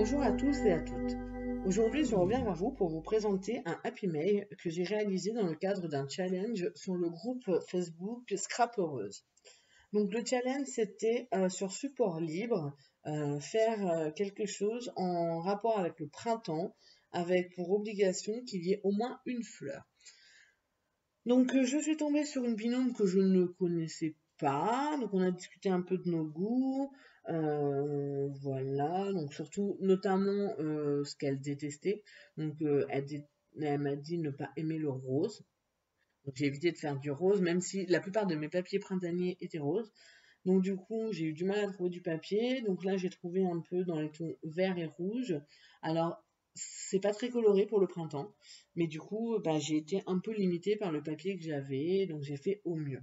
Bonjour à tous et à toutes. Aujourd'hui, je reviens vers vous pour vous présenter un Happy Mail que j'ai réalisé dans le cadre d'un challenge sur le groupe Facebook Scrap Heureuse. Donc le challenge, c'était sur support libre, faire quelque chose en rapport avec le printemps, avec pour obligation qu'il y ait au moins une fleur. Donc je suis tombée sur une binôme que je ne connaissais pas, donc on a discuté un peu de nos goûts, voilà, donc surtout notamment ce qu'elle détestait. Donc elle m'a dit ne pas aimer le rose. Donc j'ai évité de faire du rose, même si la plupart de mes papiers printaniers étaient roses. Donc du coup j'ai eu du mal à trouver du papier. Donc là j'ai trouvé un peu dans les tons vert et rouge. Alors c'est pas très coloré pour le printemps, mais du coup j'ai été un peu limitée par le papier que j'avais, donc j'ai fait au mieux.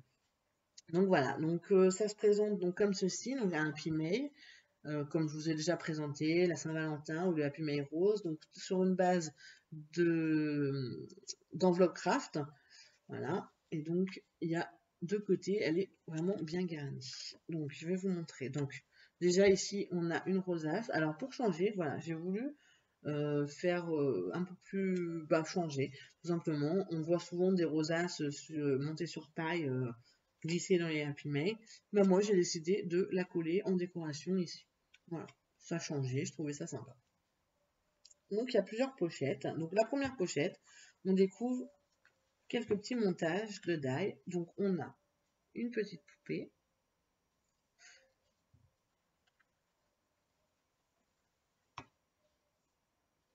Donc voilà, donc ça se présente donc comme ceci, donc un Happy Mail, comme je vous ai déjà présenté, la Saint-Valentin ou le Happy Mail rose, donc sur une base d'enveloppe craft, voilà, et donc il y a deux côtés, elle est vraiment bien garnie. Donc je vais vous montrer. Donc déjà ici on a une rosace. Alors pour changer, voilà, j'ai voulu faire un peu plus changer, tout simplement. On voit souvent des rosaces montées sur paille, glisser dans les Happy Mail. Moi j'ai décidé de la coller en décoration ici. Voilà, ça a changé, je trouvais ça sympa. Donc il y a plusieurs pochettes. Donc la première pochette, on découvre quelques petits montages de die. Donc on a une petite poupée,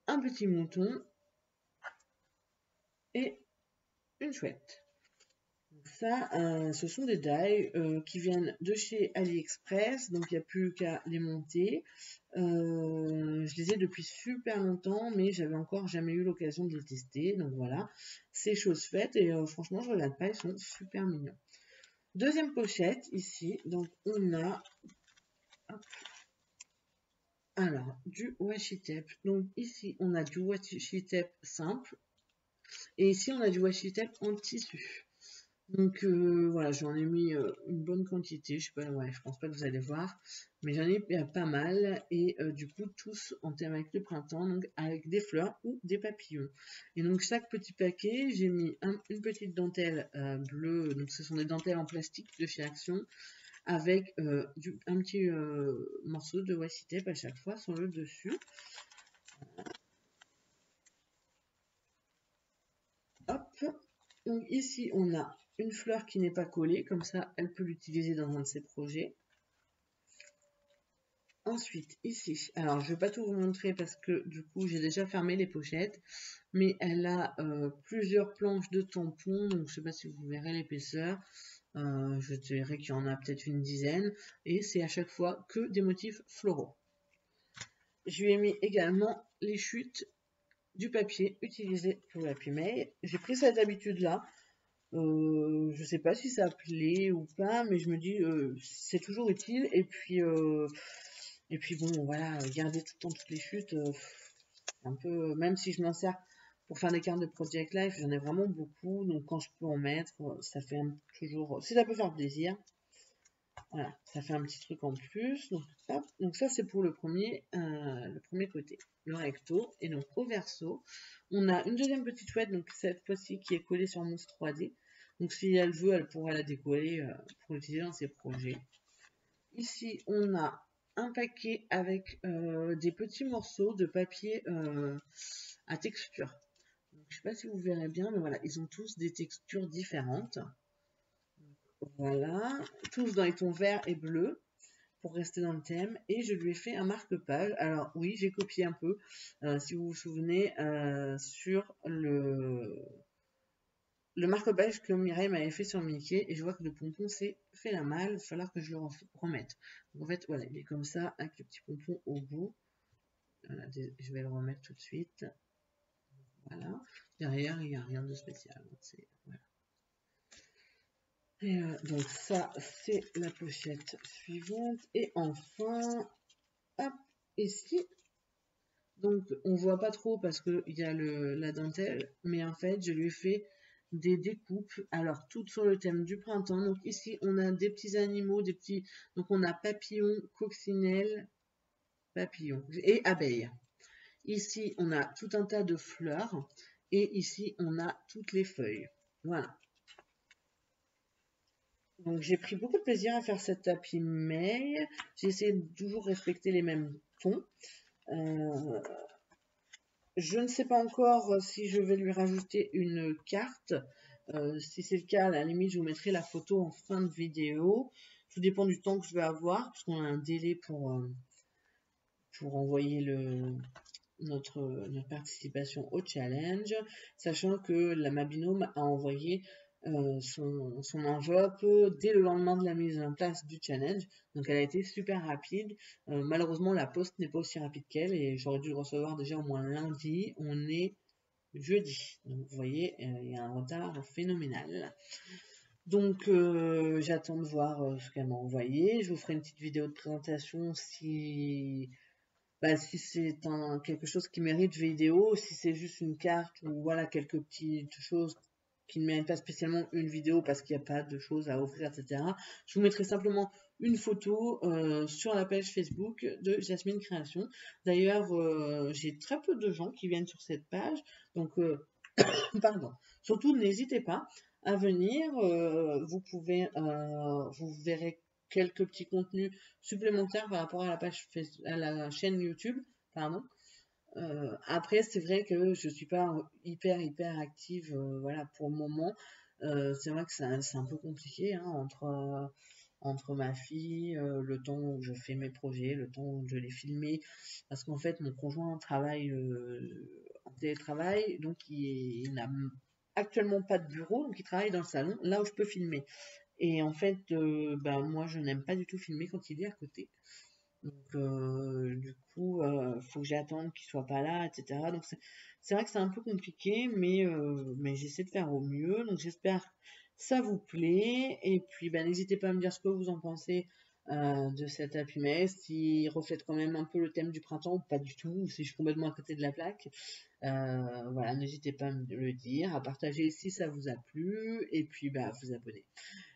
un petit mouton et une chouette. Ça, ce sont des die qui viennent de chez AliExpress, donc il n'y a plus qu'à les monter. Je les ai depuis super longtemps, mais j'avais encore jamais eu l'occasion de les tester, donc voilà, c'est chose faite et franchement je regarde pas, ils sont super mignons. Deuxième pochette ici, donc on a alors du washi tape. Donc ici on a du washi tape simple et ici on a du washi tape en tissu. Donc voilà, j'en ai mis une bonne quantité, je sais pas, ouais, je pense pas que vous allez voir, mais j'en ai pas mal et du coup tous en thématique de printemps, donc avec des fleurs ou des papillons. Et donc chaque petit paquet, j'ai mis une petite dentelle bleue, donc ce sont des dentelles en plastique de chez Action, avec un petit morceau de washi tape à chaque fois sur le dessus. Hop, donc ici on a une fleur qui n'est pas collée, comme ça elle peut l'utiliser dans un de ses projets. Ensuite, ici, alors je ne vais pas tout vous montrer parce que du coup j'ai déjà fermé les pochettes, mais elle a plusieurs planches de tampons, donc je ne sais pas si vous verrez l'épaisseur, je dirais qu'il y en a peut-être une dizaine, et c'est à chaque fois que des motifs floraux. Je lui ai mis également les chutes du papier utilisé pour l'Happy Mail. J'ai pris cette habitude-là. Je sais pas si ça plaît ou pas, mais je me dis c'est toujours utile. Et puis bon, voilà, garder tout le temps toutes les chutes, un peu, même si je m'en sers pour faire des cartes de Project Life, j'en ai vraiment beaucoup. Donc quand je peux en mettre, ça fait toujours, si ça peut faire plaisir, voilà, ça fait un petit truc en plus. Donc, hop, donc ça c'est pour le premier côté, le recto. Et donc au verso, on a une deuxième petite chouette, donc cette fois-ci qui est collée sur Mousse 3D. Donc si elle veut, elle pourra la décoller pour l'utiliser dans ses projets. Ici, on a un paquet avec des petits morceaux de papier à texture. Donc, je ne sais pas si vous verrez bien, mais voilà, ils ont tous des textures différentes. Voilà, tous dans les tons vert et bleu pour rester dans le thème. Et je lui ai fait un marque-page. Alors oui, j'ai copié un peu, si vous vous souvenez, sur le marque-page que Mireille m'avait fait sur Mickey, et je vois que le pompon s'est fait la malle, il va falloir que je le remette. Donc en fait, voilà, il est comme ça, avec le petit pompon au bout. Voilà, je vais le remettre tout de suite. Voilà. Derrière, il n'y a rien de spécial. Voilà. Et donc ça, c'est la pochette suivante. Et enfin, hop, ici. Donc on voit pas trop parce qu'il y a la dentelle, mais en fait, je lui ai fait des découpes, alors toutes sur le thème du printemps. Donc ici on a des petits animaux, donc on a papillons, coccinelles, papillons et abeilles. Ici, on a tout un tas de fleurs et ici, on a toutes les feuilles. Voilà. Donc, j'ai pris beaucoup de plaisir à faire cette tapis mail. J'ai essayé de toujours respecter les mêmes tons. Je ne sais pas encore si je vais lui rajouter une carte. Si c'est le cas, à la limite, je vous mettrai la photo en fin de vidéo. Tout dépend du temps que je vais avoir, puisqu'on a un délai pour envoyer notre participation au challenge, sachant que ma binôme a envoyé son enveloppe dès le lendemain de la mise en place du challenge. Donc elle a été super rapide. Malheureusement, la poste n'est pas aussi rapide qu'elle et j'aurais dû le recevoir déjà au moins lundi. On est jeudi. Donc vous voyez, il y a un retard phénoménal. Donc j'attends de voir ce qu'elle m'a envoyé. Je vous ferai une petite vidéo de présentation si c'est quelque chose qui mérite vidéo, si c'est juste une carte ou voilà quelques petites choses qui ne méritent pas spécialement une vidéo parce qu'il n'y a pas de choses à offrir, etc. Je vous mettrai simplement une photo sur la page Facebook de Jasmine Création. D'ailleurs, j'ai très peu de gens qui viennent sur cette page, donc pardon. Surtout, n'hésitez pas à venir. Vous verrez quelques petits contenus supplémentaires par rapport à la page à la chaîne YouTube, pardon. Après, c'est vrai que je suis pas hyper active, voilà, pour le moment. C'est vrai que c'est un peu compliqué hein, entre ma fille, le temps où je fais mes projets, le temps où je les filme, parce qu'en fait, mon conjoint travaille en télétravail, donc il n'a actuellement pas de bureau, donc il travaille dans le salon, là où je peux filmer. Et en fait, moi, je n'aime pas du tout filmer quand il est à côté. Donc, du coup, faut que j'attende qu'il soit pas là, etc. Donc, c'est vrai que c'est un peu compliqué, mais j'essaie de faire au mieux. Donc, j'espère que ça vous plaît. Et puis, n'hésitez pas à me dire ce que vous en pensez de cet Happy Mess, s'il reflète quand même un peu le thème du printemps ou pas du tout, ou si je suis complètement à côté de la plaque. Voilà, n'hésitez pas à me le dire, à partager si ça vous a plu, et puis à vous abonner.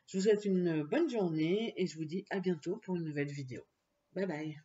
Je vous souhaite une bonne journée et je vous dis à bientôt pour une nouvelle vidéo. Bye bye.